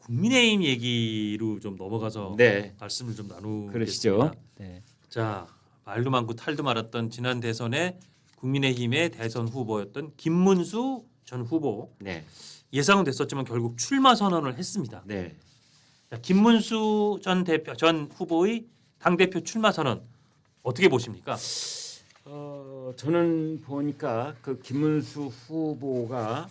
국민의힘 얘기로 좀 넘어가서 네. 말씀을 좀 나누겠습니다. 그러시죠. 네. 자, 말도 많고 탈도 많았던 지난 대선에 국민의힘의 대선 후보였던 김문수 전 후보 네. 예상은 됐었지만 결국 출마 선언을 했습니다. 네. 자, 김문수 전 후보의 당 대표 출마 선언 어떻게 보십니까? 저는 보니까 그 김문수 후보가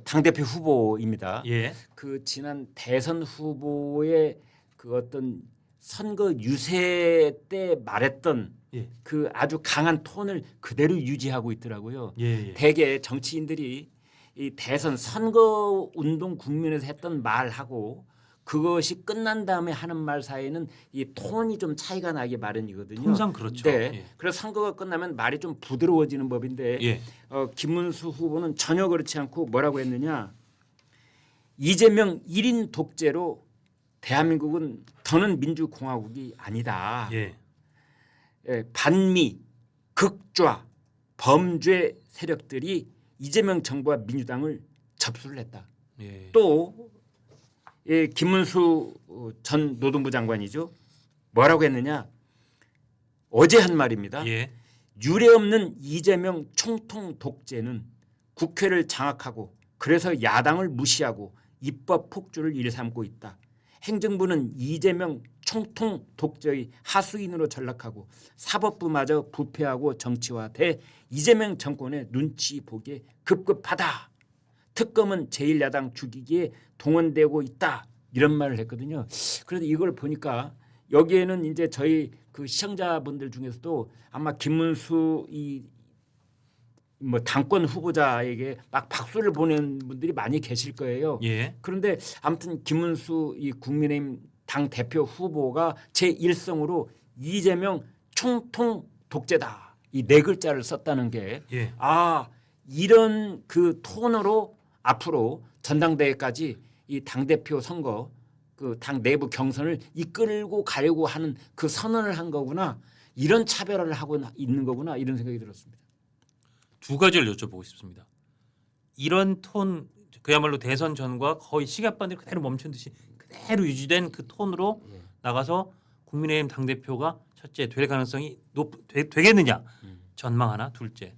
당 대표 후보입니다. 예, 그 지난 대선 후보의 그 어떤 선거 유세 때 말했던 예, 그 아주 강한 톤을 그대로 유지하고 있더라고요. 예, 예. 대개 정치인들이 이 대선 선거 운동 국면에서 했던 말하고 그것이 끝난 다음에 하는 말 사이에는 이 톤이 좀 차이가 나기 마련이거든요. 통상 그렇죠. 네. 예. 그래서 선거가 끝나면 말이 좀 부드러워지는 법인데 예, 김문수 후보는 전혀 그렇지 않고 뭐라고 했느냐. 이재명 1인 독재로 대한민국은 더는 민주공화국이 아니다. 예, 반미, 극좌, 범죄 세력들이 이재명 정부와 민주당을 접수를 했다. 예. 또 김문수 전 노동부 장관이죠. 뭐라고 했느냐. 어제 한 말입니다. 예, 유례 없는 이재명 총통 독재는 국회를 장악하고 그래서 야당을 무시하고 입법 폭주를 일삼고 있다. 행정부는 이재명 총통 독재의 하수인으로 전락하고 사법부마저 부패하고 정치화돼 이재명 정권의 눈치 보기에 급급하다. 특검은 제1야당 죽이기에 동원되고 있다. 이런 말을 했거든요. 그래서 이걸 보니까 여기에는 이제 저희 그 시청자분들 중에서도 아마 김문수 이 뭐 당권 후보자에게 막 박수를 보낸 분들이 많이 계실 거예요. 예, 그런데 아무튼 김문수 이 국민의힘 당 대표 후보가 제 일성으로 이재명 총통 독재다. 이 네 글자를 썼다는 게 예. 이런 그 톤으로 앞으로 전당대회까지 이 당 대표 선거 그 당 내부 경선을 이끌고 가려고 하는 그 선언을 한 거구나. 이런 차별화를 하고 있는 거구나. 이런 생각이 들었습니다. 두 가지를 여쭤보고 싶습니다. 이런 톤 그야말로 대선 전과 거의 시간반대로 그대로 멈춘 듯이 그대로 유지된 그 톤으로 나가서 국민의힘 당 대표가 첫째 될 가능성이 되겠느냐 전망 하나, 둘째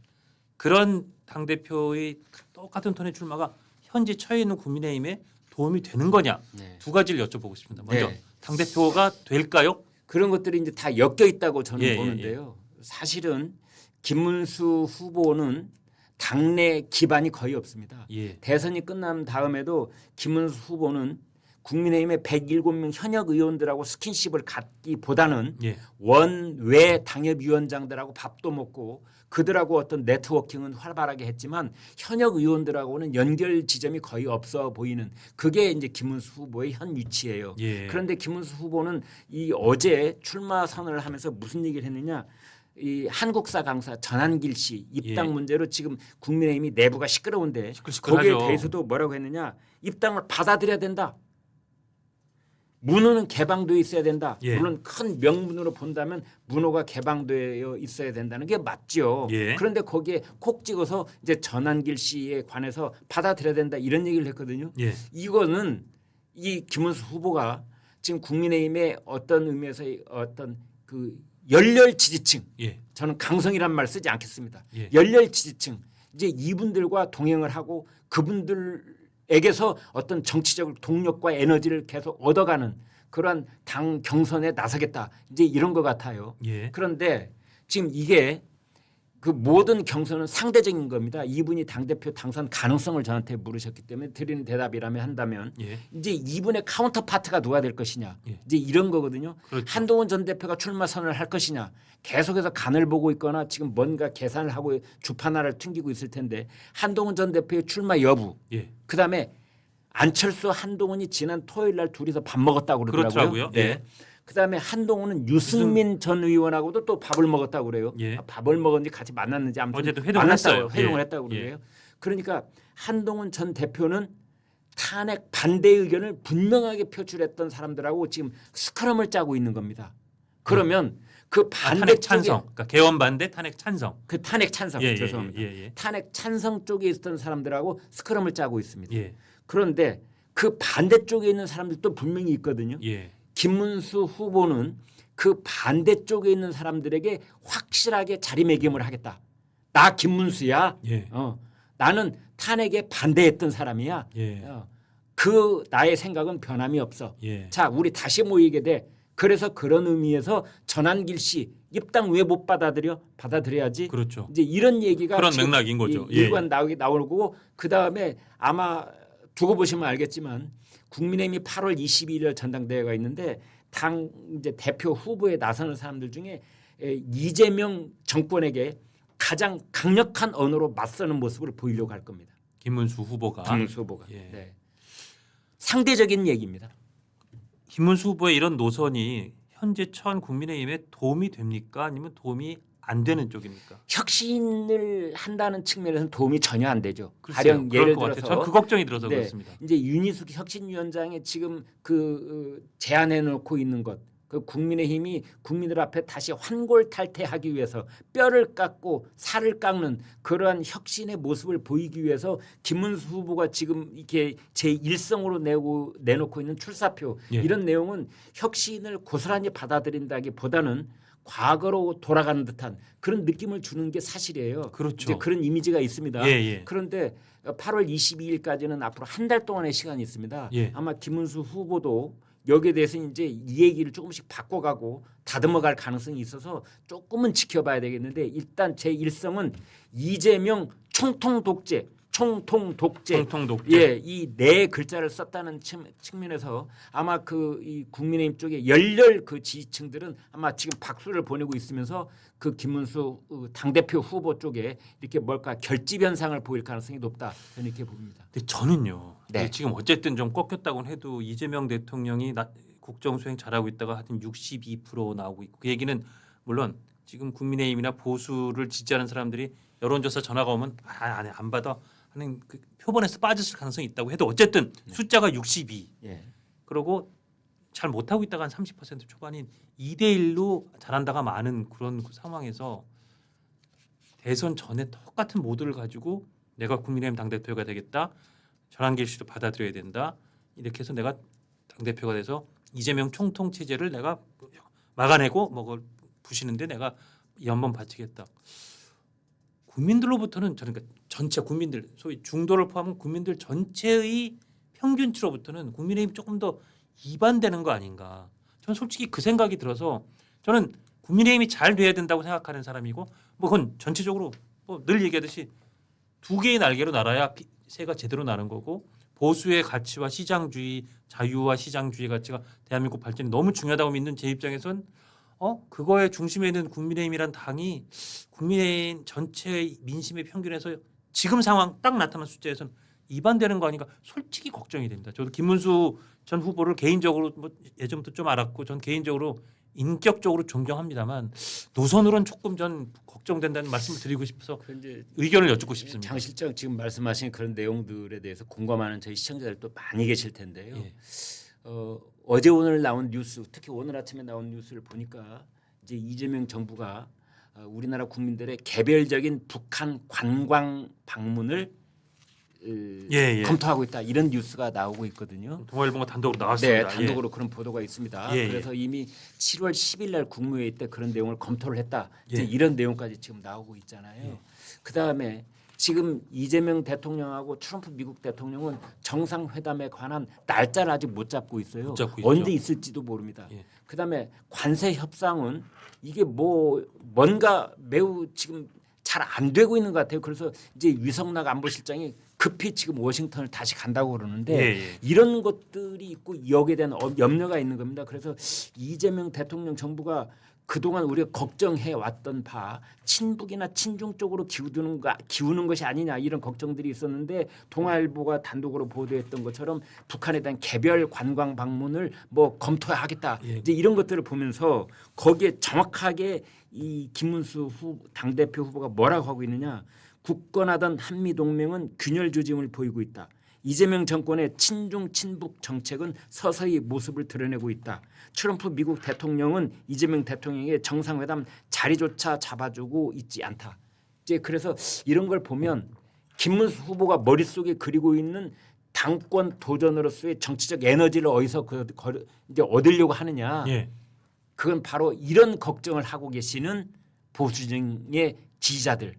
그런 당 대표의 똑같은 톤의 출마가 현재 처해 있는 국민의힘에 도움이 되는 거냐 네. 두 가지를 여쭤보고 싶습니다. 먼저 네. 당 대표가 될까요? 그런 것들이 이제 다 엮여 있다고 저는 예, 보는데요. 사실은 김문수 후보는 당내 기반이 거의 없습니다. 예, 대선이 끝난 다음에도 김문수 후보는 국민의힘의 107명 현역 의원들하고 스킨십을 갖기보다는 예, 원외 당협위원장들하고 밥도 먹고 그들하고 어떤 네트워킹은 활발하게 했지만 현역 의원들하고는 연결 지점이 거의 없어 보이는 그게 이제 김문수 후보의 현 위치예요. 예. 그런데 김문수 후보는 이 어제 출마 선언을 하면서 무슨 얘기를 했느냐. 이 한국사 강사 전한길 씨 입당 예. 문제로 지금 국민의힘이 내부가 시끄러운데 시끌시끌하죠. 거기에 대해서도 뭐라고 했느냐. 입당을 받아들여야 된다. 문호는 개방되어 있어야 된다. 예. 물론 큰 명문으로 본다면 문호가 개방되어 있어야 된다는 게 맞죠. 예. 그런데 거기에 콕 찍어서 이제 전한길 씨에 관해서 받아들여야 된다 이런 얘기를 했거든요. 예. 이거는 이 김문수 후보가 지금 국민의힘의 어떤 의미에서의 어떤 그 열렬 지지층 예. 저는 강성이란 말 쓰지 않겠습니다. 예. 열렬 지지층 이제 이분들과 동행을 하고 그분들에게서 어떤 정치적 동력과 에너지를 계속 얻어가는 그러한 당 경선에 나서겠다 이제 이런 것 같아요. 예. 그런데 지금 이게 그 모든 경선은 상대적인 겁니다. 이분이 당대표 당선 가능성을 저한테 물으셨기 때문에 드리는 대답이라면 한다면 예. 이제 이분의 카운터 파트가 누가 될 것이냐 예. 이제 이런 거거든요. 그렇죠. 한동훈 전 대표가 출마 선언을 할 것이냐 계속해서 간을 보고 있거나 지금 뭔가 계산을 하고 주판화를 튕기고 있을 텐데 한동훈 전 대표의 출마 여부 예. 그다음에 안철수 한동훈이 지난 토요일 날 둘이서 밥 먹었다고 그러더라고요. 그렇더라고요. 예. 그다음에 한동훈은 유승민 전 의원하고도 또 밥을 먹었다고 그래요. 예. 밥을 먹었는지 같이 만났는지 아무튼 어제도 회동을 했어요. 회동을 예. 했다고 예. 그래요. 그러니까 한동훈 전 대표는 탄핵 반대 의견을 분명하게 표출했던 사람들하고 지금 스크럼을 짜고 있는 겁니다. 그러면 그 반대 탄핵 쪽에 찬성, 그러니까 개헌 반대 탄핵 찬성. 그 탄핵 찬성 예, 죄송합니다. 예, 예, 예. 탄핵 찬성 쪽에 있었던 사람들하고 스크럼을 짜고 있습니다. 예. 그런데 그 반대쪽에 있는 사람들도 분명히 있거든요. 예. 김문수 후보는 그 반대쪽에 있는 사람들에게 확실하게 자리매김을 하겠다. 나 김문수야. 예. 나는 탄핵에 반대했던 사람이야. 예. 그 나의 생각은 변함이 없어. 예. 자, 우리 다시 모이게 돼. 그래서 그런 의미에서 전한길 씨 입당 왜 못 받아들여야지. 그렇죠. 이제 이런 얘기가 그런 맥락인 거죠. 예. 일관 나오고 그 다음에 아마 두고 보시면 알겠지만 국민의힘이 8월 22일 전당대회가 있는데 당 이제 대표 후보에 나서는 사람들 중에 이재명 정권에게 가장 강력한 언어로 맞서는 모습을 보이려고 할 겁니다. 김문수 후보가. 김문수 후보가. 예. 네. 상대적인 얘기입니다. 김문수 후보의 이런 노선이 현재 처한 국민의힘에 도움이 됩니까? 아니면 도움이 안 되는 쪽입니까? 혁신을 한다는 측면에서는 도움이 전혀 안 되죠. 글쎄요, 가령 그럴 예를 것 같아요. 들어서 저는 그 걱정이 들어서 네, 그렇습니다. 이제 윤희숙 혁신위원장이 지금 제안해 놓고 있는 것, 그 국민의힘이 국민들 앞에 다시 환골탈태하기 위해서 뼈를 깎고 살을 깎는 그러한 혁신의 모습을 보이기 위해서 김문수 후보가 지금 이렇게 제1성으로 내놓고 있는 출사표 예. 이런 내용은 혁신을 고스란히 받아들인다기보다는 과거로 돌아가는 듯한 그런 느낌을 주는 게 사실이에요. 그렇죠. 이제 그런 이미지가 있습니다. 예, 예. 그런데 8월 22일까지는 앞으로 한 달 동안의 시간이 있습니다. 예. 아마 김문수 후보도 여기에 대해서 이제 이 얘기를 조금씩 바꿔가고 다듬어갈 가능성이 있어서 조금은 지켜봐야 되겠는데 일단 제 일성은 이재명 총통 독재. 총통 독재. 예, 이 네 글자를 썼다는 측면에서 아마 이 국민의힘 쪽에 열렬 그 지지층들은 아마 지금 박수를 보내고 있으면서 그 김문수 당대표 후보 쪽에 이렇게 뭘까 결집 현상을 보일 가능성이 높다 저는 이렇게 봅니다. 근데 저는요. 네. 지금 어쨌든 좀 꺾였다고는 해도 이재명 대통령이 국정 수행 잘하고 있다가 하여튼 62% 나오고 있고 그 얘기는 물론 지금 국민의힘이나 보수를 지지하는 사람들이 여론조사 전화가 오면 안 받아 하는 그 표본에서 빠졌을 가능성이 있다고 해도 어쨌든 숫자가 62. 예. 그리고 잘 못하고 있다가 한 30% 초반인 2대1로 잘한다가 많은 그런 그 상황에서 대선 전에 똑같은 모드를 가지고 내가 국민의힘 당대표가 되겠다. 전한길 씨도 받아들여야 된다. 이렇게 해서 내가 당대표가 돼서 이재명 총통 체제를 내가 막아내고 뭐 부시는데 내가 이 한번 바치겠다. 국민들로부터는 저는 그러니까 전체 국민들 소위 중도를 포함한 국민들 전체의 평균치로부터는 국민의힘 조금 더 이반되는 거 아닌가. 저는 솔직히 그 생각이 들어서 저는 국민의힘이 잘 돼야 된다고 생각하는 사람이고 뭐 그건 전체적으로 뭐 늘 얘기하듯이 두 개의 날개로 날아야 새가 제대로 나는 거고 보수의 가치와 시장주의 자유와 시장주의 가치가 대한민국 발전이 너무 중요하다고 믿는 제 입장에선 그거의 중심에 있는 국민의힘이란 당이 국민의힘 전체의 민심의 평균에서 지금 상황 딱 나타난 숫자에서는 이반되는 거 아닌가 솔직히 걱정이 됩니다. 저도 김문수 전 후보를 개인적으로 뭐 예전부터 좀 알았고 전 개인적으로 인격적으로 존경합니다만 노선으로는 조금 전 걱정된다는 말씀을 드리고 싶어서 의견을 여쭙고 싶습니다. 장 실장 지금 말씀하신 그런 내용들에 대해서 공감하는 저희 시청자들도 많이 계실 텐데요. 예. 어제 오늘 나온 뉴스, 특히 오늘 아침에 나온 뉴스를 보니까 이제 이재명 정부가 우리나라 국민들의 개별적인 북한 관광 방문을 검토하고 있다 이런 뉴스가 나오고 있거든요. 동아일보가 단독으로 나왔습니다. 네, 단독으로 그런 보도가 있습니다. 그래서 이미 7월 10일 날 국무회의 때 그런 내용을 검토를 했다. 이제 이런 내용까지 지금 나오고 있잖아요. 그다음에 지금 이재명 대통령하고 트럼프 미국 대통령은 정상회담에 관한 날짜를 아직 못 잡고 있어요. 언제 있을지도 모릅니다. 그다음에 관세 협상은 이게 뭔가 매우 지금 잘 안 되고 있는 것 같아요. 그래서 이제 위성락 안보실장이 급히 지금 워싱턴을 다시 간다고 그러는데 이런 것들이 있고 여기에 대한 염려가 있는 겁니다. 그래서 이재명 대통령 정부가 그동안 우리가 걱정해 왔던 바 친북이나 친중 쪽으로 기우는 것이 아니냐 이런 걱정들이 있었는데 동아일보가 단독으로 보도했던 것처럼 북한에 대한 개별 관광 방문을 검토하겠다 이제 이런 것들을 보면서 거기에 정확하게 이 김문수 당대표 후보가 뭐라고 하고 있느냐. 굳건하던 한미동맹은 균열 조짐을 보이고 있다. 이재명 정권의 친중 친북 정책은 서서히 모습을 드러내고 있다. 트럼프 미국 대통령은 이재명 대통령의 정상회담 자리조차 잡아주고 있지 않다. 이제 그래서 이런 걸 보면 김문수 후보가 머릿속에 그리고 있는 당권 도전으로서의 정치적 에너지를 어디서 이제 얻으려고 하느냐. 예. 그건 바로 이런 걱정을 하고 계시는 보수진의 지지자들을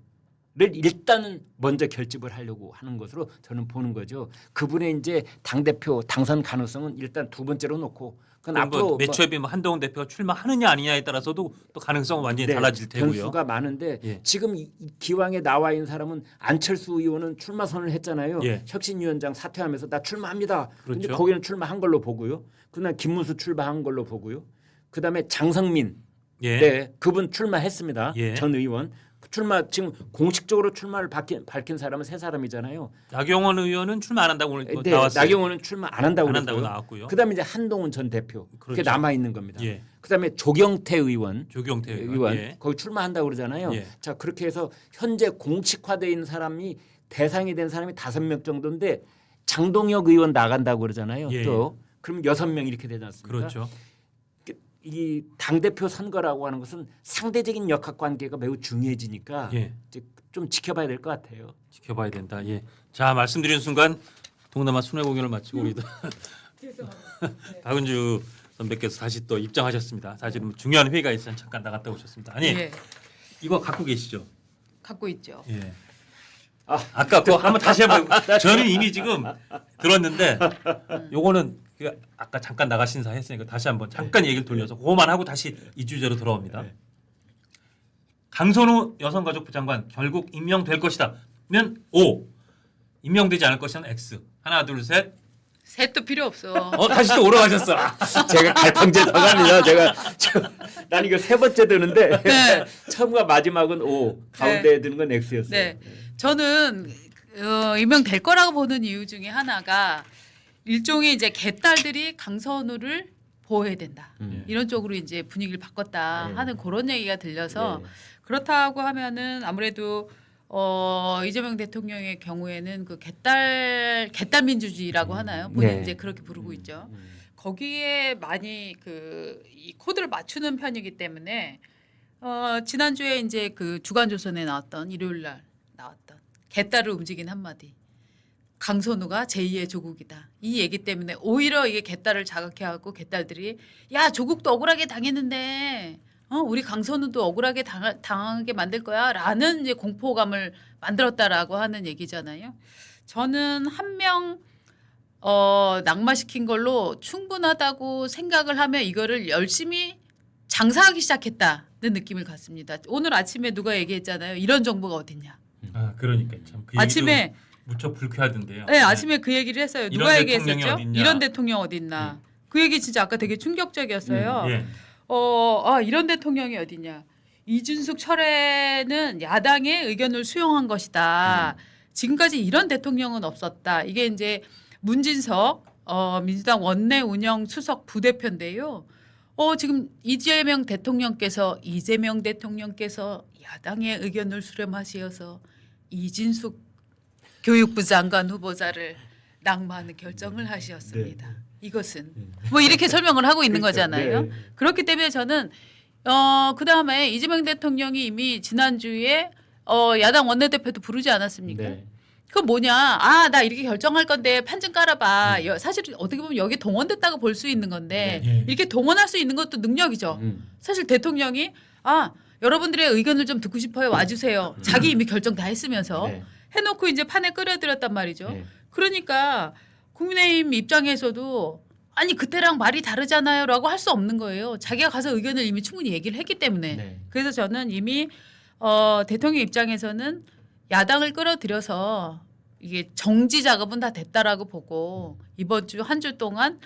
일단은 먼저 결집을 하려고 하는 것으로 저는 보는 거죠. 그분의 이제 당 대표 당선 가능성은 일단 두 번째로 놓고 그건 앞으로 매초협이 뭐 한동훈 대표가 출마하느냐 아니냐에 따라서도 또 가능성은 완전히 네, 달라질 테고요. 변수가 많은데 예. 지금 이 기왕에 나와 있는 사람은 안철수 의원은 출마 선언을 했잖아요. 예. 혁신위원장 사퇴하면서 나 출마합니다. 그런데 그렇죠. 거기는 출마한 걸로 보고요. 그다음 김문수 출마한 걸로 보고요. 그다음에 장성민 예. 네, 그분 출마했습니다. 예. 전 의원 출마 지금 공식적으로 출마를 밝힌 사람은 세 사람이잖아요. 나경원 의원은 출마 안 한다고 오늘 네, 나왔어요. 나경원은 출마 안 한다고 안 한다고 그랬고요. 나왔고요. 그다음에 이제 한동훈 전 대표 그게 그렇죠. 남아 있는 겁니다. 예. 그다음에 조경태 의원 조경태 의원 예. 거기 출마한다고 그러잖아요. 예. 자 그렇게 해서 현재 공식화되어 있는 사람이 대상이 된 사람이 5명 정도인데 장동혁 의원 나간다고 그러잖아요. 예. 또 그러면 6명 이렇게 되지 않습니까? 그렇죠. 이 당대표 선거라고 하는 것은 상대적인 역학 관계가 매우 중요해지니까 예. 이제 좀 지켜봐야 될 것 같아요. 지켜봐야 된다. 예. 자 말씀드린 순간 동남아 순회 공연을 마치고 우리도 박은주 선배께서 다시 또 입장하셨습니다. 사실은 중요한 회의가 있어서 잠깐 나갔다 오셨습니다. 아니 예, 이거 갖고 계시죠? 갖고 있죠. 예. 아까 그거 한번 다시 한번 저는 이미 지금 들었는데 요거는 그 아까 잠깐 나가신 사 했으니까 다시 한번 잠깐 얘기를 돌려서 그거만 하고 다시 이 주제로 돌아옵니다. 네. 강선우 여성가족부 장관 결국 임명될 것이다면 O, 임명되지 않을 것이면 X. 하나 둘 셋. 셋도 필요 없어. 다시 또 오러가셨어. 제가 갈팡질 당합니다. 난 이거 세 번째 드는데 네. 처음과 마지막은 O, 가운데에 드는 건 X였어요. 네, 저는 임명될 거라고 보는 이유 중에 하나가 일종의 이제 개딸들이 강선우를 보호해야 된다. 이런 쪽으로 이제 분위기를 바꿨다 네. 하는 그런 얘기가 들려서 네. 그렇다고 하면은 아무래도 이재명 대통령의 경우에는 그 개딸 민주주의라고 하나요? 본인 네. 이제 그렇게 부르고 있죠. 거기에 많이 이 코드를 맞추는 편이기 때문에 지난주에 이제 그 주간조선에 나왔던 일요일 날 나왔던 개딸을 움직인 한마디. 강선우가 제2의 조국이다. 이 얘기 때문에 오히려 이게 개딸을 자극해갖고 개딸들이 야 조국도 억울하게 당했는데 우리 강선우도 억울하게 당하게 만들 거야라는 이제 공포감을 만들었다라고 하는 얘기잖아요. 저는 한 명 낙마시킨 걸로 충분하다고 생각을 하면 이거를 열심히 장사하기 시작했다는 느낌을 갖습니다. 오늘 아침에 누가 얘기했잖아요. 이런 정보가 어딨냐. 아 그러니까 참 그 아침에 무척 불쾌하던데요. 네, 아침에 그 얘기를 했어요. 누가 이런 대통령이 얘기했었죠? 어딨냐. 이런 대통령 어딨나. 그 얘기 진짜 아까 되게 충격적이었어요. 예. 이런 대통령이 어딨냐. 이준석 철회는 야당의 의견을 수용한 것이다. 지금까지 이런 대통령은 없었다. 이게 이제 문진석 민주당 원내 운영 수석 부대표인데요. 지금 이재명 대통령께서 야당의 의견을 수렴하시어서 이진숙 교육부 장관 후보자를 낙마하는 결정을 하셨습니다. 네. 이것은 뭐 이렇게 설명을 하고 있는 거잖아요. 네. 그렇기 때문에 저는 그 다음에 이재명 대통령이 이미 지난주에 야당 원내대표도 부르지 않았습니까? 네. 그건 뭐냐? 나 이렇게 결정할 건데 판 좀 깔아봐. 사실 어떻게 보면 여기 동원됐다고 볼 수 있는 건데 네. 이렇게 동원할 수 있는 것도 능력이죠. 사실 대통령이 여러분들의 의견을 좀 듣고 싶어요. 와주세요. 자기 이미 결정 다 했으면서 네. 해놓고 이제 판에 끌어들였단 말이죠. 네. 그러니까 국민의힘 입장에서도 아니 그때랑 말이 다르잖아요라고 할 수 없는 거예요. 자기가 가서 의견을 이미 충분히 얘기를 했기 때문에. 네. 그래서 저는 이미 대통령 입장에서는 야당을 끌어들여서 이게 정지 작업은 다 됐다라고 보고 이번 주 한 주 동안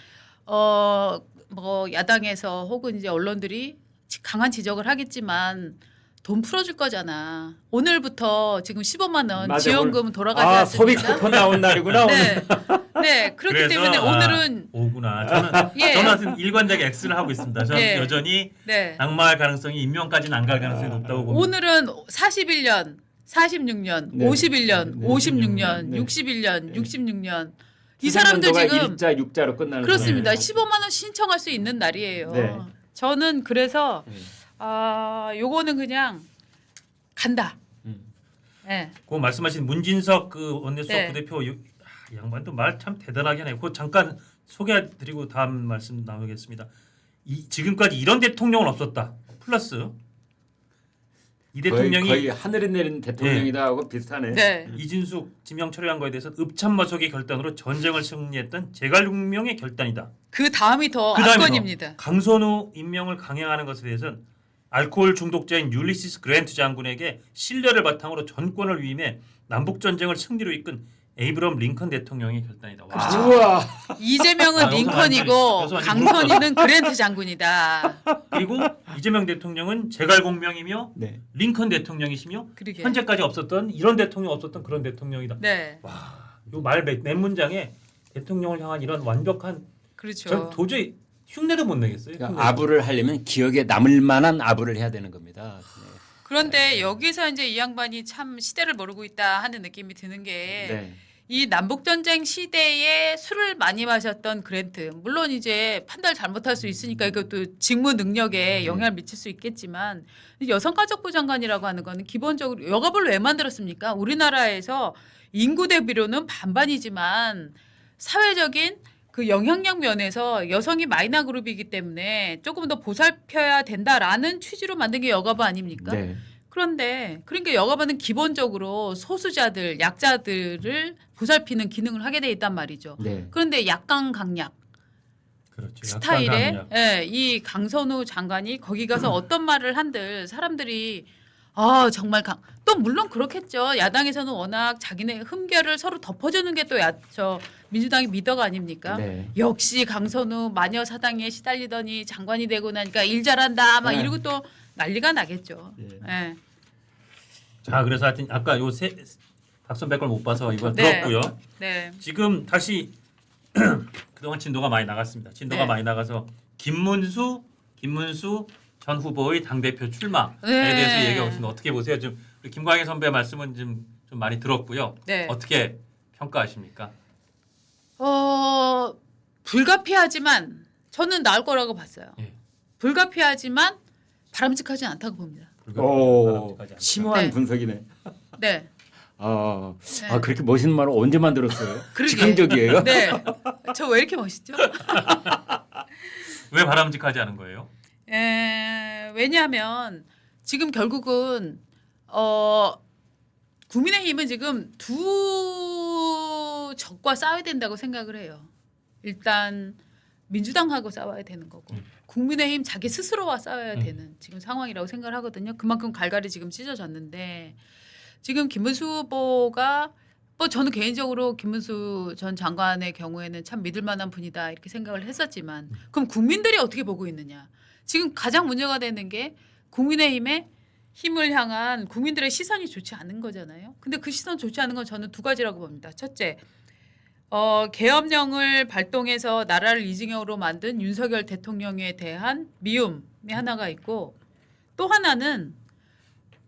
뭐 야당에서 혹은 이제 언론들이 강한 지적을 하겠지만 돈 풀어줄 거잖아. 오늘부터 지금 15만 원 맞아, 지원금 돌아가지 소비 않습니까? 쿠폰 나온 날이구나. 네, 네 그렇기 그래서, 때문에 오늘은 오구나. 예. 저는 일관되게 X를 하고 있습니다. 저는 네. 여전히 네 낙마할 가능성이 임명까지는 안 갈 가능성이 높다고 봅니다. 오늘은 41년, 46년, 네. 51년, 네. 56년, 네. 61년, 네. 66년 이 사람들 지금 일자 6자로 끝나는 그렇습니다. 거예요. 15만 원 신청할 수 있는 날이에요. 네. 저는 그래서 네. 요거는 그냥 간다. 음. 네. 그 말씀하신 문진석 그 원내수석 네. 부대표 이 양반도 말 참 대단하게 하네요. 그 잠깐 소개해드리고 다음 말씀 나누겠습니다. 지금까지 이런 대통령은 없었다. 플러스 이 대통령이 거의 하늘에 내린 대통령이다 하고 비슷하네. 네. 이진숙 지명 철회한 거에 대해서 읍참마속의 결단으로 전쟁을 승리했던 제갈공명의 결단이다. 그 다음이 더 그다음에 압권입니다. 강선우 임명을 강행하는 것에 대해서는 알코올 중독자인 율리시스 그랜트 장군에게 신뢰를 바탕으로 전권을 위임해 남북 전쟁을 승리로 이끈 에이브럼 링컨 대통령의 결단이다. 와. 우와. 이재명은 여기서 링컨이고 여기서 완전히 강선희는 그랜트 장군이다. 그리고 이재명 대통령은 제갈공명이며 네. 링컨 대통령이시며 그러게. 현재까지 없었던 이런 대통령 없었던 그런 대통령이다. 네, 이말 몇 문장에 대통령을 향한 이런 완벽한 그렇죠. 전 도저히 흉내도 못 내겠어요. 그러니까 아부를 하려면 기억에 남을 만한 아부를 해야 되는 겁니다. 네. 그런데 여기서 이제 이 양반이 참 시대를 모르고 있다 하는 느낌이 드는 게 이 네. 남북 전쟁 시대에 술을 많이 마셨던 그랜트, 물론 이제 판단을 잘못할 수 있으니까 이것도 직무 능력에 영향을 미칠 수 있겠지만 여성가족부 장관이라고 하는 거는 기본적으로 여가부를 왜 만들었습니까? 우리나라에서 인구 대비로는 반반이지만 사회적인 그 영향력 면에서 여성이 마이너 그룹이기 때문에 조금 더 보살펴야 된다라는 취지로 만든 게 여가부 아닙니까? 네. 그런데 그러니까 여가부는 기본적으로 소수자들, 약자들을 보살피는 기능을 하게 돼 있단 말이죠. 네. 그런데 약강 강약 그렇죠. 스타일의 약간 예, 이 강선우 장관이 거기 가서 어떤 말을 한들 사람들이 정말 또 물론 그렇겠죠. 야당에서는 워낙 자기네 흠결을 서로 덮어주는 게 또 저 민주당의 미덕 아닙니까? 네. 역시 강선우 마녀 사당에 시달리더니 장관이 되고 나니까 일 잘한다 막 네. 이러고 또 난리가 나겠죠. 네. 예. 자, 그래서 하여튼 아까 요새 박선배 걸 못 봐서 이걸 네. 들었고요. 네. 지금 다시 그동안 진도가 많이 나갔습니다. 진도가 네. 많이 나가서 김문수 전 후보의 당 대표 출마에 네. 대해서 얘기하고 있습니다. 어떻게 보세요? 좀 우리 김광희 선배 말씀은 좀 많이 들었고요. 네. 어떻게 평가하십니까? 불가피하지만 저는 나을 거라고 봤어요. 예. 불가피하지만 바람직하지 않다고 봅니다. 오, 바람직하지 않다. 심오한 네. 분석이네. 네. 아 그렇게 멋있는 말을 언제 만들었어요? 그러게. 즉흥적이에요. 네. 저 왜 이렇게 멋있죠? 왜 바람직하지 않은 거예요? 왜냐하면 지금 결국은 국민의힘은 지금 두 적과 싸워야 된다고 생각을 해요. 일단 민주당하고 싸워야 되는 거고 국민의힘 자기 스스로와 싸워야 되는 지금 상황이라고 생각을 하거든요. 그만큼 갈갈이 지금 찢어졌는데 지금 김문수 후보가 저는 개인적으로 김문수 전 장관의 경우에는 참 믿을 만한 분이다 이렇게 생각을 했었지만 그럼 국민들이 어떻게 보고 있느냐. 지금 가장 문제가 되는 게 국민의힘의 힘을 향한 국민들의 시선이 좋지 않은 거잖아요. 근데 그 시선 좋지 않은 건 저는 두 가지라고 봅니다. 첫째, 계엄령을 발동해서 나라를 이징역으로 만든 윤석열 대통령에 대한 미움이 하나가 있고 또 하나는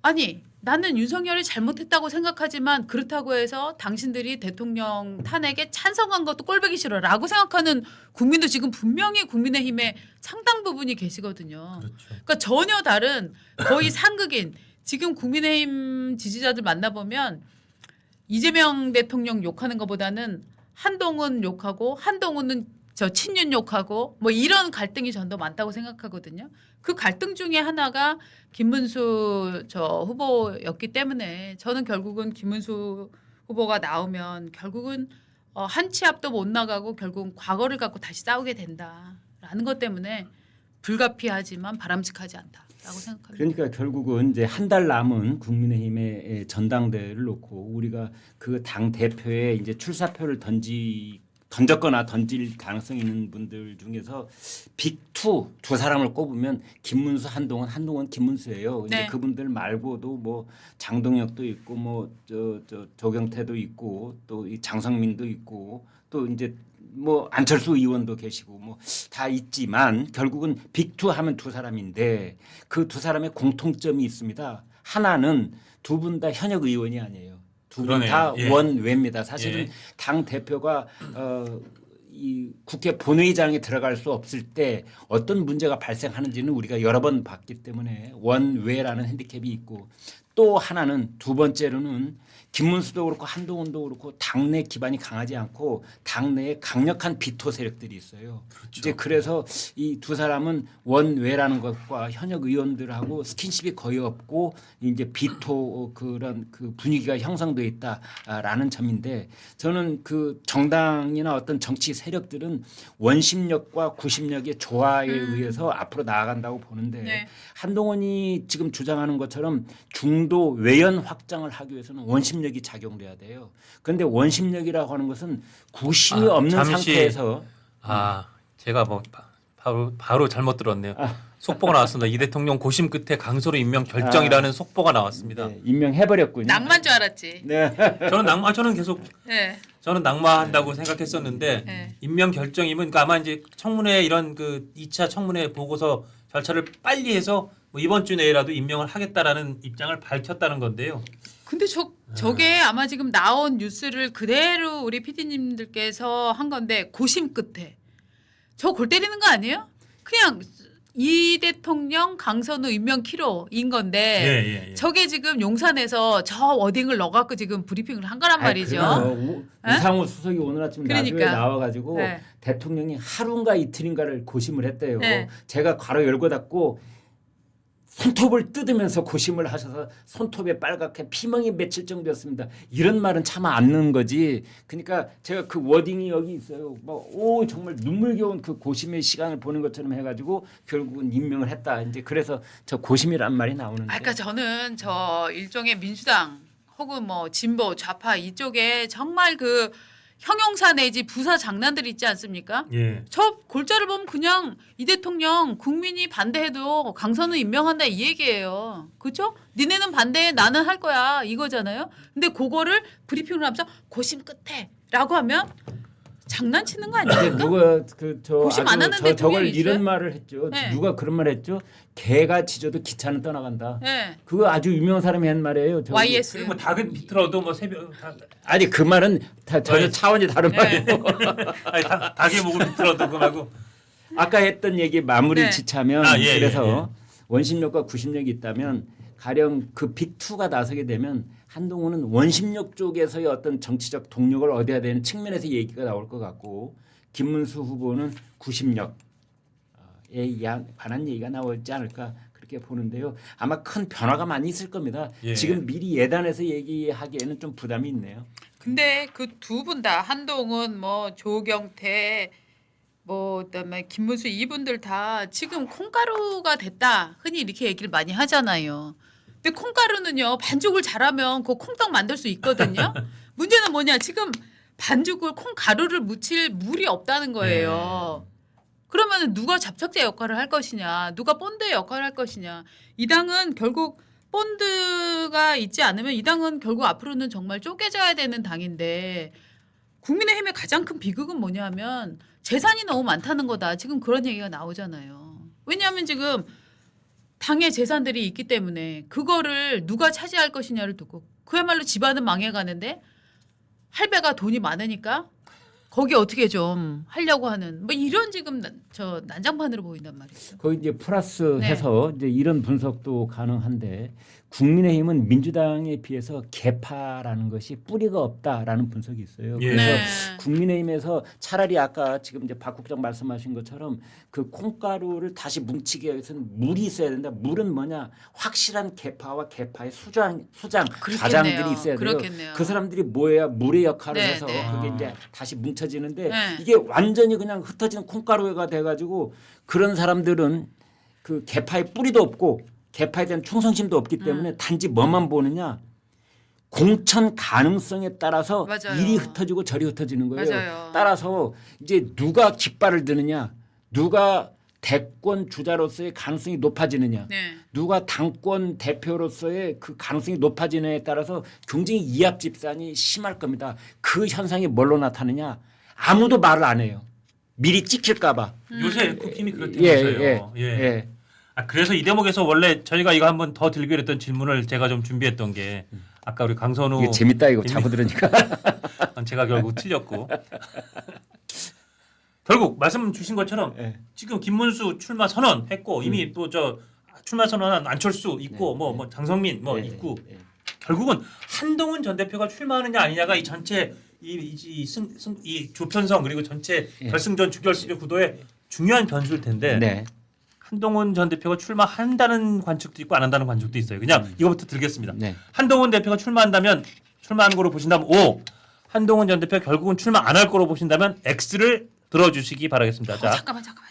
아니 나는 윤석열이 잘못했다고 생각하지만 그렇다고 해서 당신들이 대통령 탄핵에 찬성한 것도 꼴보기 싫어라고 생각하는 국민도 지금 분명히 국민의힘의 상당 부분이 계시거든요. 그렇죠. 그러니까 전혀 다른 거의 상극인 지금 국민의힘 지지자들 만나보면 이재명 대통령 욕하는 것보다는 한동훈 욕하고 한동훈은 저 친윤 욕하고 뭐 이런 갈등이 전 더 많다고 생각하거든요. 그 갈등 중에 하나가 김문수 저 후보였기 때문에 저는 결국은 김문수 후보가 나오면 결국은 한 치 앞도 못 나가고 결국은 과거를 갖고 다시 싸우게 된다라는 것 때문에 불가피하지만 바람직하지 않다라고 생각합니다. 그러니까 결국은 이제 한 달 남은 국민의힘의 전당대회를 놓고 우리가 그 당 대표에 이제 출사표를 던졌거나 던질 가능성이 있는 분들 중에서 빅2 두 사람을 꼽으면 김문수, 한동훈, 김문수예요. 네. 이제 그분들 말고도 뭐 장동혁도 있고 뭐 조경태도 있고 또 이 장성민도 있고 또 이제 뭐 안철수 의원도 계시고 뭐 다 있지만 결국은 빅2 하면 두 사람인데 그 두 사람의 공통점이 있습니다. 하나는 두 분 다 현역 의원이 아니에요. 두 분 다 그러네요. 예. 원외입니다. 사실은 예. 당 대표가 이 국회 본회의장에 들어갈 수 없을 때 어떤 문제가 발생하는지는 우리가 여러 번 봤기 때문에 원외라는 핸디캡이 있고 또 하나는 두 번째로는 김문수도 그렇고 한동훈도 그렇고 당내 기반이 강하지 않고 당내에 강력한 비토 세력들이 있어요. 이제 그래서 이 두 사람은 원외라는 것과 현역 의원들하고 스킨십이 거의 없고 이제 비토 그런 그 분위기가 형성돼 있다라는 점인데 저는 그 정당이나 어떤 정치 세력들은 원심력과 구심력의 조화에 의해서 앞으로 나아간다고 보는데 네. 한동훈이 지금 주장하는 것처럼 중도 외연 확장을 하기 위해서는 원심력이 작용돼야 돼요. 그런데 원심력이라고 하는 것은 구심이 없는 잠시. 상태에서 제가 뭐 바로 잘못 들었네요. 속보가 나왔습니다. 이 대통령 고심 끝에 강서로 임명 결정이라는 속보가 나왔습니다. 네, 임명해버렸군요. 낭만 줄 알았지. 네. 저는 계속 네. 저는 낙마한다고 생각했었는데 네. 임명 결정이면 그러니까 아마 이제 청문회 이런 그 2차 청문회 보고서 절차를 빨리 해서 뭐 이번 주 내에라도 임명을 하겠다라는 입장을 밝혔다는 건데요. 근데 저게 아마 지금 나온 뉴스를 그대로 우리 PD님들께서 한 건데 고심 끝에 저 골 때리는 거 아니에요? 그냥 이 대통령 강선우 임명 키로인 건데 저게 지금 용산에서 저 워딩을 넣어갖고 지금 브리핑을 한 거란 말이죠. 우상호 수석이 오늘 아침 그러니까. 라디오에 나와가지고 네. 대통령이 하루인가 이틀인가를 고심을 했대요. 네. 제가 괄호 열고 닫고 손톱을 뜯으면서 고심을 하셔서 손톱에 빨갛게 피멍이 맺힐 정도였습니다. 이런 말은 참 않는 거지. 그러니까 제가 그 워딩이 여기 있어요. 오 정말 눈물겨운 그 고심의 시간을 보는 것처럼 해가지고 결국은 임명을 했다. 이제 그래서 저 고심이란 말이 나오는데. 아까 저는 저 일종의 민주당 혹은 뭐 진보 좌파 이쪽에 정말 그 형용사 내지 부사 장난들 있지 않습니까? 예. 저 골자를 보면 그냥 이 대통령 국민이 반대해도 강선우 임명한다 이 얘기예요. 그렇죠? 니네는 반대해 나는 할 거야 이거잖아요. 근데 그거를 브리핑을 하면서 고심 끝에라고 하면 장난치는 거 아닙니까? 누가 고심 안 하는 대통령이 저걸 있어요? 이런 말을 했죠. 네. 누가 그런 말 했죠. 개가 짖어도 기차는 떠나간다. 네. 그거 아주 유명한 사람이 한 말이에요. YS. 그리고 뭐 닭은 비틀어도 뭐 새벽 아니 그 말은 전혀 차원이 다른 네. 말이에요. 아니, 닭의 목을 비틀어도 그하고 아까 했던 얘기 마무리를 네. 짓자면 예, 그래서 원심력과 구심력이 있다면 가령 그 빅2가 나서게 되면 한동훈은 원심력 쪽에서의 어떤 정치적 동력을 얻어야 되는 측면에서 얘기가 나올 것 같고 김문수 후보는 구심력에 관한 얘기가 나오지 않을까 그렇게 보는데요. 아마 큰 변화가 많이 있을 겁니다. 예. 지금 미리 예단해서 얘기하기에는 좀 부담이 있네요. 근데 그 두 분 다 한동훈 뭐 조경태 뭐 그다음에 김문수 이분들 다 지금 콩가루가 됐다 흔히 이렇게 얘기를 많이 하잖아요. 근데 콩가루는요 반죽을 잘하면 그 콩떡 만들 수 있거든요. 문제는 뭐냐 지금 반죽을 콩가루를 묻힐 물이 없다는 거예요. 그러면 누가 잡척제 역할을 할 것이냐, 누가 본드의 역할을 할 것이냐. 이 당은 결국 본드가 있지 않으면 이 당은 결국 앞으로는 정말 쪼개져야 되는 당인데 국민의힘의 가장 큰 비극은 뭐냐면 재산이 너무 많다는 거다. 지금 그런 얘기가 나오잖아요. 왜냐하면 지금 당의 재산들이 있기 때문에 그거를 누가 차지할 것이냐를 두고 그야말로 집안은 망해가는데 할배가 돈이 많으니까 거기 어떻게 좀 하려고 하는 뭐 이런 지금 저 난장판으로 보인단 말이죠. 거기 이제 플러스해서 이제 이런 분석도 가능한데 국민의힘은 민주당에 비해서 개파라는 것이 뿌리가 없다라는 분석이 있어요. 예. 그래서 네. 국민의힘에서 차라리 아까 지금 이제 박 국장 말씀하신 것처럼 그 콩가루를 다시 뭉치기 위해서는 물이 있어야 된다. 물은 뭐냐? 확실한 개파와 개파의 수장 그렇겠네요. 가장들이 있어야 돼요. 그렇겠네요. 그 사람들이 뭐야? 물의 역할을 네, 해서 네. 그게 이제 다시 뭉쳐지는데 네. 이게 완전히 그냥 흩어지는 콩가루가 돼가지고 그런 사람들은 그 개파의 뿌리도 없고 개파에 대한 충성심도 없기 때문에 단지 뭐만 보느냐 공천 가능성에 따라서 맞아요. 이리 흩어지고 저리 흩어지는 거예요. 맞아요. 따라서 이제 누가 깃발을 드느냐, 누가 대권 주자로서의 가능성이 높아지느냐, 네. 누가 당권 대표로서의 그 가능성이 높아지느냐에 따라서 굉장히 이합집산이 심할 겁니다. 그 현상이 뭘로 나타나냐? 아무도 말을 안 해요. 미리 찍힐까봐. 요새 국힘이 그렇다면서요. 예. 그래서 이 대목에서 원래 저희가 이거 한번 더 들기로 했던 질문을 제가 좀 준비했던 게 아까 우리 강선우 이게 재밌다 이거 자꾸 들으니까. 제가 결국 틀렸고 결국 말씀 주신 것처럼 예. 지금 김문수 출마 선언했고 이미 또 저 출마 선언한 안철수 있고 뭐 장성민 뭐 예, 있고 예. 결국은 한동훈 전 대표가 출마하느냐 아니냐가 이 전체 이 조편성 그리고 전체 예. 결승전 주결승전 구도의 중요한 변수일 텐데 네. 한동훈 전 대표가 출마한다는 관측도 있고 안 한다는 관측도 있어요. 그냥 이거부터 들겠습니다. 네. 한동훈 대표가 출마하는 거로 보신다면 O, 한동훈 전 대표가 결국은 출마 안 할 거로 보신다면 X를 들어주시기 바라겠습니다. 자, 잠깐만. 잠깐만.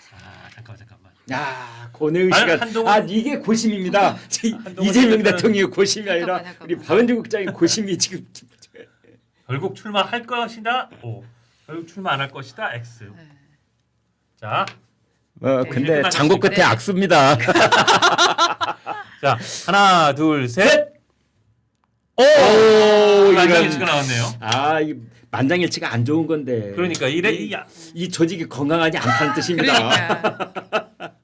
야, 고내의 시간. 한동훈- 이게 고심입니다. 한동훈 이재명 대표는- 대통령의 고심이 아니라 잠깐만. 우리 박은주 국장의 고심이 지금. 결국 출마할 것이다 O, 결국 출마 안 할 것이다 X. 네. 자, 근데 끝났습니다. 장고 끝에 네. 악수입니다. 자 하나 둘 셋. 오, 만장일치가 나왔네요. 아, 이 만장일치가 안 좋은 건데. 그러니까 이 조직이 건강하지 않다는 뜻입니다. 그러니까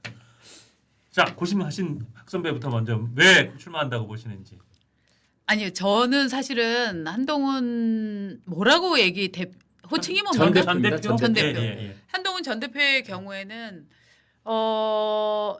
자 고심하신 박 선배부터 먼저 왜 출마한다고 보시는지. 아니요. 저는 사실은 한동훈 뭐라고 호칭이 뭡니까? 전 대표. 전 대표. 전 대표. 예. 한동훈 전 대표의 경우에는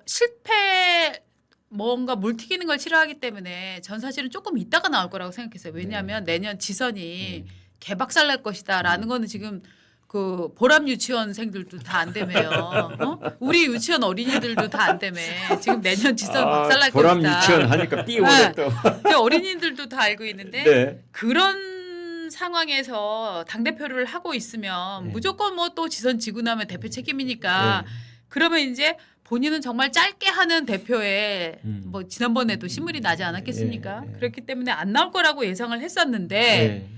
실패 뭔가 물 튀기는 걸 싫어하기 때문에 전 사실은 조금 있다가 나올 거라고 생각했어요. 왜냐하면 내년 지선이 개박살 날 것이다라는 거는 지금 그 보람 유치원생들도 다 안 되매요. 우리 유치원 어린이들도 다 안 되매. 지금 내년 지선 박살 날 보람 것이다. 유치원 하니까 삐오네 또. 근데 어린이들도 다 알고 있는데 네. 그런 상황에서 당 대표를 하고 있으면 네. 무조건 뭐 또 지선 지고 나면 대표 책임이니까 네. 그러면 이제 본인은 정말 짧게 하는 대표에 음. 뭐 지난번에도 신물이 나지 않았겠습니까? 네. 그렇기 때문에 안 나올 거라고 예상을 했었는데 네.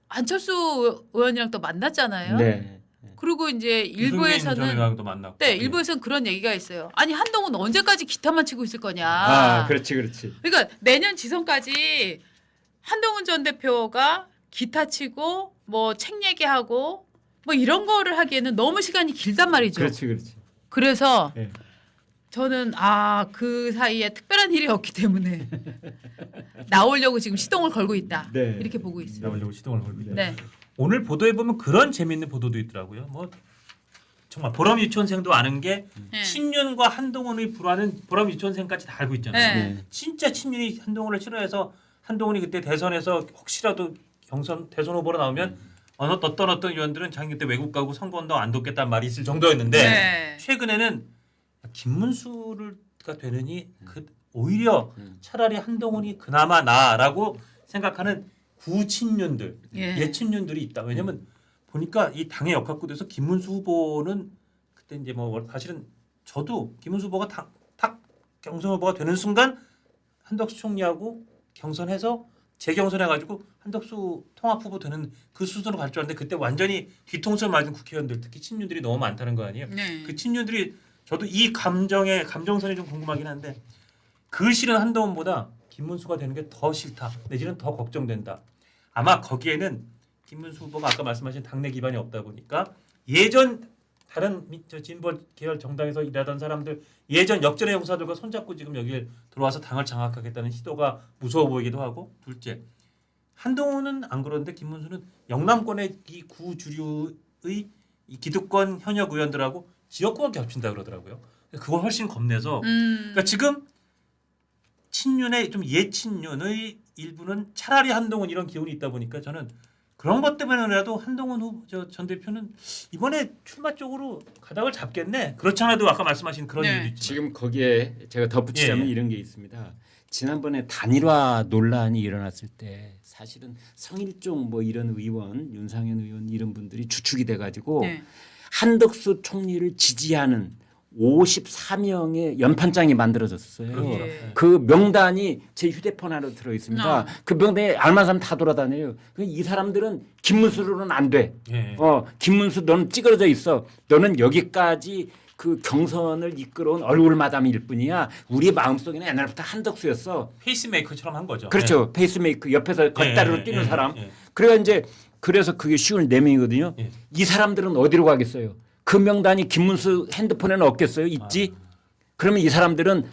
안철수 의원이랑 또 만났잖아요. 네. 그리고 이제 유승민 전 일부에서는 의원도 만났고. 네, 일부에서는 그런 얘기가 있어요. 아니 한동훈 언제까지 기타만 치고 있을 거냐. 아, 그렇지. 그러니까 내년 지선까지 한동훈 전 대표가 기타 치고 뭐 책 얘기하고 뭐 이런 거를 하기에는 너무 시간이 길단 말이죠. 그렇지. 그래서 네. 저는 그 사이에 특별한 일이 없기 때문에 나오려고 지금 시동을 걸고 있다. 네. 이렇게 보고 있습니다. 나오려고 시동을 걸고 있다. 네. 오늘 보도에 보면 그런 재미있는 보도도 있더라고요. 뭐 정말 보람 유치원생도 아는 게 네. 친윤과 한동훈의 불화는 보람 유치원생까지 다 알고 있잖아요. 네. 진짜 친윤이 한동훈을 싫어해서 한동훈이 그때 대선에서 혹시라도 대선 후보로 나오면 어떤 의원들은 자기 그때 외국 가고 선거운동 안 돕겠다는 말이 있을 정도였는데 네. 최근에는 김문수가 되느니 오히려 차라리 한동훈이 그나마 나라고 생각하는 구친윤들, 예. 예친윤들이 있다. 왜냐면 보니까 이 당의 역학구도에서 김문수 후보는 그때 이제 뭐 사실은 저도 김문수 후보가 딱 경선 후보가 되는 순간 한덕수 총리하고 경선해서 재경선해가지고 한덕수 통합 후보 되는 그 수준으로 갈 줄 알았는데 그때 완전히 뒤통수를 맞은 국회의원들 특히 친윤들이 너무 많다는 거 아니에요? 네. 그 친윤들이 저도 이 감정선이 좀 궁금하긴 한데 그 실은 한동훈보다 김문수가 되는 게 더 싫다 내지는 더 걱정된다. 아마 거기에는 김문수 후보가 아까 말씀하신 당내 기반이 없다 보니까 예전 다른 진보 계열 정당에서 일하던 사람들 예전 역전의 용사들과 손잡고 지금 여기 들어와서 당을 장악하겠다는 시도가 무서워 보이기도 하고 둘째 한동훈은 안 그러는데 김문수는 영남권의 이 구주류의 이 기득권 현역 의원들하고 지역구가 겹친다 그러더라고요. 그걸 훨씬 겁내서 그러니까 지금 친윤의 좀 예친윤의 일부는 차라리 한동훈 이런 기운이 있다 보니까 저는 그런 것 때문에라도 한동훈 전 대표는 이번에 출마 쪽으로 가닥을 잡겠네. 그렇지 않아도 아까 말씀하신 그런 네. 일도 있지만 지금 거기에 제가 덧붙이자면 예. 이런 게 있습니다. 지난번에 단일화 논란이 일어났을 때 사실은 성일종 뭐 이런 의원, 윤상현 의원 이런 분들이 주축이 돼가지고 네. 한덕수 총리를 지지하는 54명의 연판장이 만들어졌어요. 그렇죠. 예. 그 명단이 제 휴대폰 안에 들어 있습니다. 그 명단에 알만한 사람 다 돌아다녀요. 이 사람들은 김문수로는 안 돼. 예. 김문수 너는 찌그러져 있어. 너는 여기까지 그 경선을 이끌어온 얼굴 마담일 뿐이야. 우리 마음속에는 옛날부터 한덕수였어. 페이스메이커처럼 한 거죠. 그렇죠. 페이스메이커 옆에서 겉다리로 뛰는 사람. 그래서 그게 쉬운 내명이거든요. 예. 이 사람들은 어디로 가겠어요? 그 명단이 김문수 핸드폰에는 없겠어요? 있지? 그러면 이 사람들은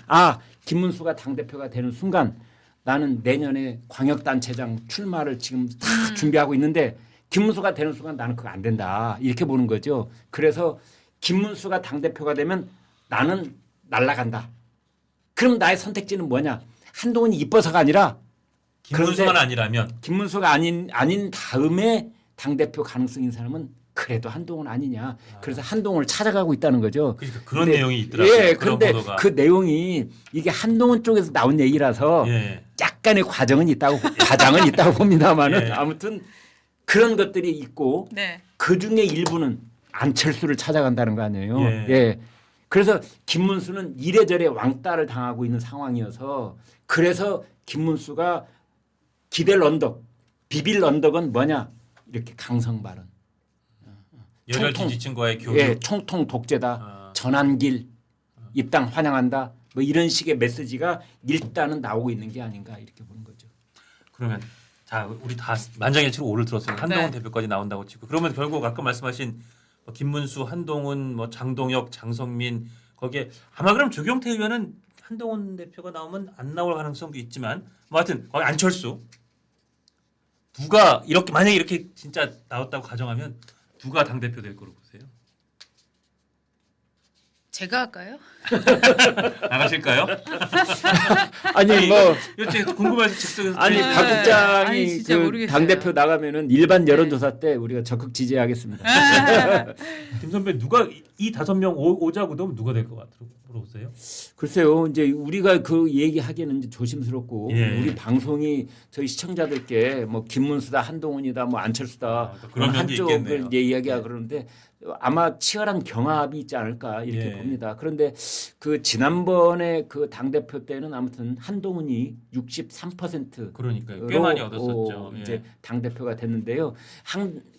김문수가 당대표가 되는 순간 나는 내년에 광역단체장 출마를 지금 다 준비하고 있는데 김문수가 되는 순간 나는 그거 안 된다. 이렇게 보는 거죠. 그래서 김문수가 당대표가 되면 나는 날아간다. 그럼 나의 선택지는 뭐냐? 한동훈이 이뻐서가 아니라 김문수만 아니라면 김문수가 아닌 다음에 당 대표 가능성인 사람은 그래도 한동훈 아니냐. 그래서 한동훈을 찾아가고 있다는 거죠. 그러니까 그런 근데, 내용이 있더라고요. 예, 그런 그런데 보도가. 그 내용이 이게 한동훈 쪽에서 나온 얘기라서 예. 약간의 과정은 있다고 봅니다만은 예. 아무튼 그런 것들이 있고 네. 그 중에 일부는 안철수를 찾아간다는 거 아니에요. 예. 예. 그래서 김문수는 이래저래 왕따를 당하고 있는 상황이어서 그래서 김문수가 기댈 언덕, 비빌 언덕은 뭐냐? 이렇게 강성 발언. 열혈 총통. 지지층과의 교류. 예, 총통 독재다. 전환길 입당 환영한다. 뭐 이런 식의 메시지가 일단은 나오고 있는 게 아닌가 이렇게 보는 거죠. 그러면 자 우리 다 만장일치로 오를 들었어요. 한동훈 네. 대표까지 나온다고 치고 그러면 결국 아까 말씀하신 뭐 김문수, 한동훈, 뭐 장동혁, 장성민 거기에 아마 그럼 조경태 의원은 한동훈 대표가 나오면 안 나올 가능성도 있지만 뭐 하여튼 거기 안철수 누가 이렇게 만약에 이렇게 진짜 나왔다고 가정하면 누가 당 대표 될 거로 보세요? 제가 할까요? 나가실까요? 아니 뭐 이거 궁금해서 즉석에서 아니 네. 박 국장이 아니, 진짜 그 모르겠어요. 당 대표 나가면은 일반 여론조사 때 우리가 적극 지지하겠습니다. 김 선배 누가 이 5명 오자고 되면 누가 될 것 같아요? 물어보세요. 글쎄요, 이제 우리가 그 얘기하기는 이제 조심스럽고 예. 우리 방송이 저희 시청자들께 뭐 김문수다, 한동훈이다, 뭐 안철수다 또 그런 면도 한쪽을 있겠네요. 이제 이야기하 그러는데 아마 치열한 경합이 있지 않을까 이렇게 예. 봅니다. 그런데 그 지난번에 그 당 대표 때는 아무튼 한동훈이 63% 그러니까요. 꽤 많이 얻었었죠. 이제 예. 당 대표가 됐는데요.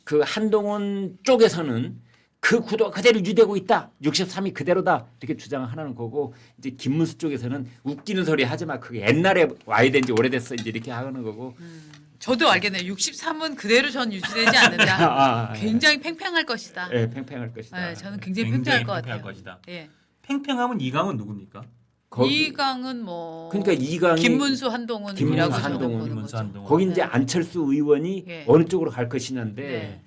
그 한동훈 쪽에서는 그 구도가 그대로 유지되고 있다. 63이 그대로다. 이렇게 주장하는 거고 이제 김문수 쪽에서는 웃기는 소리 하지 마. 그게 옛날에 와야 된지 오래됐어. 이제 이렇게 하는 거고. 저도 알겠네요. 63은 그대로 전 유지되지 않는다. 굉장히 팽팽할 것이다. 예, 팽팽할 것이다. 네, 저는 굉장히 팽팽할 것 팽팽할 같아요. 것이다. 예. 팽팽하면 이강은 누굽니까? 이강은 뭐 그러니까 이강이 김문수 한동훈이라고 김문수, 저는 한동훈, 보는 김문수, 거죠. 한동훈. 거기 이제 네. 안철수 의원이 예. 어느 쪽으로 갈 것이냐인데 네.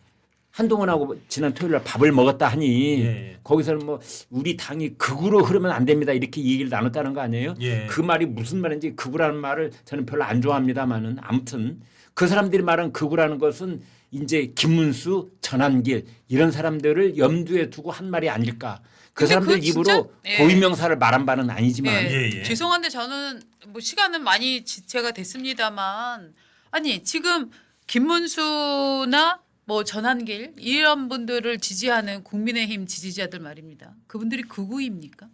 한동훈하고 지난 토요일 날 밥을 먹었다 하니 예. 거기서는 뭐 우리 당이 극우로 흐르면 안 됩니다 이렇게 얘기를 나눴다는 거 아니에요? 예. 그 말이 무슨 말인지 극우라는 말을 저는 별로 안 좋아합니다만은 아무튼 그 사람들이 말한 극우라는 것은 이제 김문수, 전환길 이런 사람들을 염두에 두고 한 말이 아닐까? 그 근데 사람들 그거 진짜- 입으로 예. 고유명사를 말한 바는 아니지만 예. 예, 예. 죄송한데 저는 뭐 시간은 많이 지체가 됐습니다만 아니 지금 김문수나 뭐 전한길 이런 분들을 지지하는 국민의힘 지지자들 말입니다. 그분들이 극우입니까?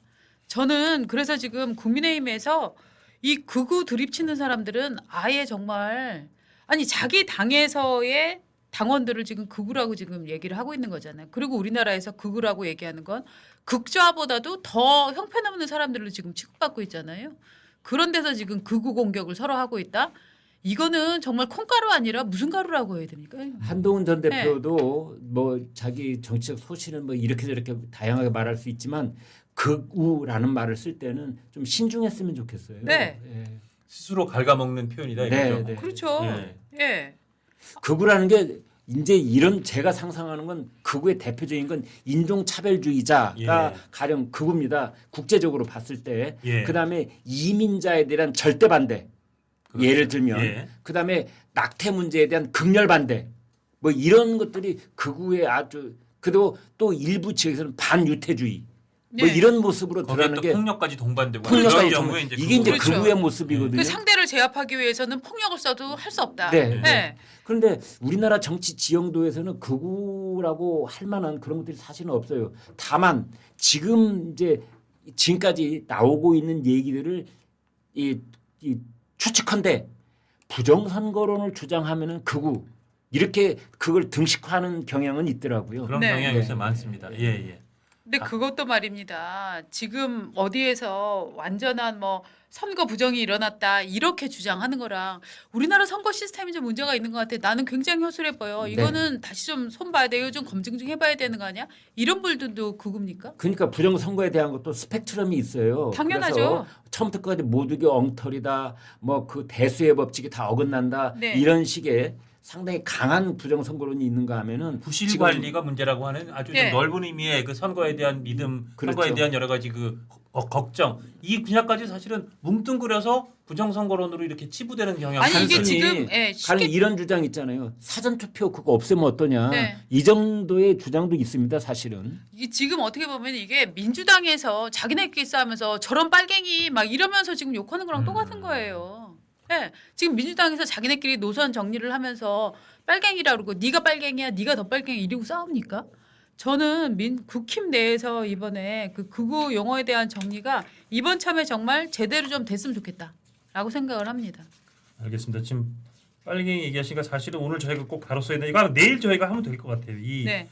저는 그래서 지금 국민의힘에서 이 극우 드립치는 사람들은 아예 정말 아니 자기 당에서의 당원들을 지금 극우라고 지금 얘기를 하고 있는 거잖아요. 그리고 우리나라에서 극우라고 얘기하는 건 극좌보다도 더 형편없는 사람들로 지금 취급받고 있잖아요. 그런 데서 지금 극우 공격을 서로 하고 있다. 이거는 정말 콩가루 아니라 무슨 가루라고 해야 됩니까? 한동훈 전 네. 대표도 뭐 자기 정치적 소신은 뭐 이렇게 저렇게 다양하게 말할 수 있지만 극우라는 말을 쓸 때는 좀 신중했으면 좋겠어요. 네. 예. 스스로 갉아먹는 표현이다 네, 이거죠. 네. 그렇죠. 예. 예. 극우라는 게 이제 이런 제가 상상하는 건 극우의 대표적인 건 인종차별주의자가 예. 가령 극우입니다. 국제적으로 봤을 때 예. 그다음에 이민자에 대한 절대 반대. 그렇죠. 예를 들면 예. 그다음에 낙태 문제에 대한 극렬 반대. 뭐 이런 것들이 극우의 아주 그리고 또 일부 지역에서는 반유태주의. 뭐 네. 이런 모습으로 거기에 드러나는 또 게 폭력까지 동반되고 폭력까지 그런 정 경우에 이제 이게 이제 그렇죠. 극우의 모습이거든요. 그 상대를 제압하기 위해서는 폭력을 써도 할 수 없다. 네. 네. 그런데 우리나라 정치 지형도에서는 극우라고 할 만한 그런 것들이 사실은 없어요. 다만 지금 이제 지금까지 나오고 있는 얘기들을 이 추측한데 부정선거론을 주장하면은 극우 이렇게 그걸 등식화하는 경향은 있더라고요. 그런 네. 경향이 요새 네. 많습니다. 네. 예, 예. 근데 그것도 말입니다. 지금 어디에서 완전한 뭐 선거 부정이 일어났다 이렇게 주장하는 거랑 우리나라 선거 시스템이 좀 문제가 있는 것 같아. 나는 굉장히 허술해 보여. 네. 이거는 다시 좀 손봐야 돼요. 좀 검증 좀 해봐야 되는 거 아니야? 이런 분들도 극우입니까? 그러니까 부정선거에 대한 것도 스펙트럼이 있어요. 당연하죠. 그래서 처음부터 끝까지 모두게 엉터리다. 뭐 그 대수의 법칙이 다 어긋난다. 네. 이런 식의 상당히 강한 부정선거론이 있는가 하면은 부실 지금 관리가 문제라고 하는 아주 좀 예. 넓은 의미의 그 선거에 대한 믿음, 그렇죠. 선거에 대한 여러 가지 그 걱정 이 분야까지 사실은 뭉뚱그려서 부정선거론으로 이렇게 치부되는 경향이 아니 이게 단순히 지금 가는 쉽게 이런 주장 있잖아요. 사전투표 그거 없애면 어떠냐. 네. 이 정도의 주장도 있습니다. 사실은. 이게 지금 어떻게 보면 이게 민주당에서 자기네끼리 싸우면서 저런 빨갱이 막 이러면서 지금 욕하는 거랑 똑같은 거예요. 예. 지금 민주당에서 자기네끼리 노선 정리를 하면서 빨갱이라 그러고 네가 빨갱이야, 네가 더 빨갱이 이러고 싸웁니까? 저는 국힘 내에서 이번에 그 극우 용어에 대한 정리가 이번 참에 정말 제대로 좀 됐으면 좋겠다라고 생각을 합니다. 알겠습니다. 지금 빨갱이 얘기하시니까 사실은 오늘 저희가 꼭 다뤘어야 되는데 이거 내일 저희가 하면 될 것 같아요. 이 네.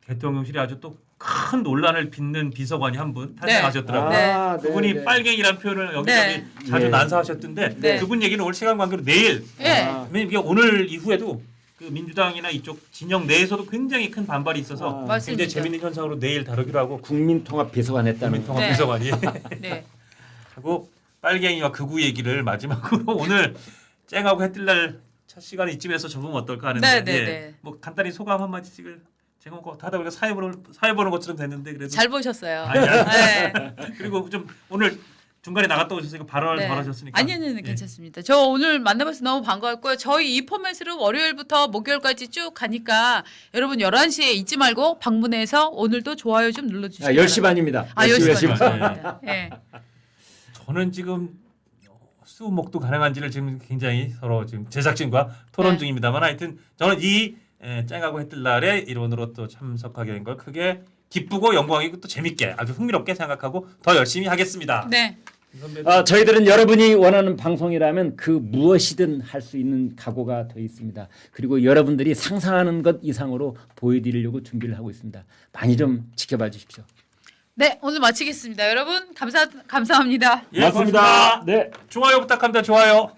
대통령실에 아주 또 큰 논란을 빚는 비서관이 한 분 탄생하셨더라고요. 네. 그분이 네. 빨갱이라는 표현을 여기저기 네. 자주 예. 난사하셨던데 네. 그분 얘기는 오늘 시간 관계로 내일 예. 왜냐면 이게 오늘 이후에도 그 민주당이나 이쪽 진영 내에서도 굉장히 큰 반발이 있어서 맞습니다. 굉장히 재밌는 현상으로 내일 다루기로 하고 국민통합비서관 했다는 거. 국민통합 네. 비서관이 네. 하고 빨갱이와 극우 얘기를 마지막으로 오늘 쨍하고 해뜰날 첫 시간에 이쯤에서 접으면 어떨까 하는데 네, 네, 네. 뭐 간단히 소감 한마디씩을 제가 하다 보니까 사회 보는 것처럼 됐는데 그래도 잘 보셨어요. 아니야. 네. 그리고 좀 오늘 중간에 나갔다 오셨으니까 발언을 네. 덜 하셨으니까 아니요, 예. 괜찮습니다. 저 오늘 만나봐서 너무 반가웠고요. 저희 이 포맷으로 월요일부터 목요일까지 쭉 가니까 여러분 11시에 잊지 말고 방문해서 오늘도 좋아요 좀 눌러주시기 바랍니다. 10시 반입니다. 아, 10시 10시 반입니다. 예. 저는 지금 수목도 가능한지를 지금 굉장히 서로 지금 제작진과 토론 네. 중입니다만 하여튼 저는 이 쨍하고 해뜰날의 일원으로 또 참석하게 된 걸 크게 기쁘고 영광이고 또 재밌게 아주 흥미롭게 생각하고 더 열심히 하겠습니다. 네. 선배도 저희들은 여러분이 원하는 방송이라면 그 무엇이든 할 수 있는 각오가 더 있습니다. 그리고 여러분들이 상상하는 것 이상으로 보여드리려고 준비를 하고 있습니다. 많이 좀 지켜봐 주십시오. 네, 오늘 마치겠습니다. 여러분 감사합니다. 예, 고맙습니다. 네. 좋아요 부탁합니다. 좋아요.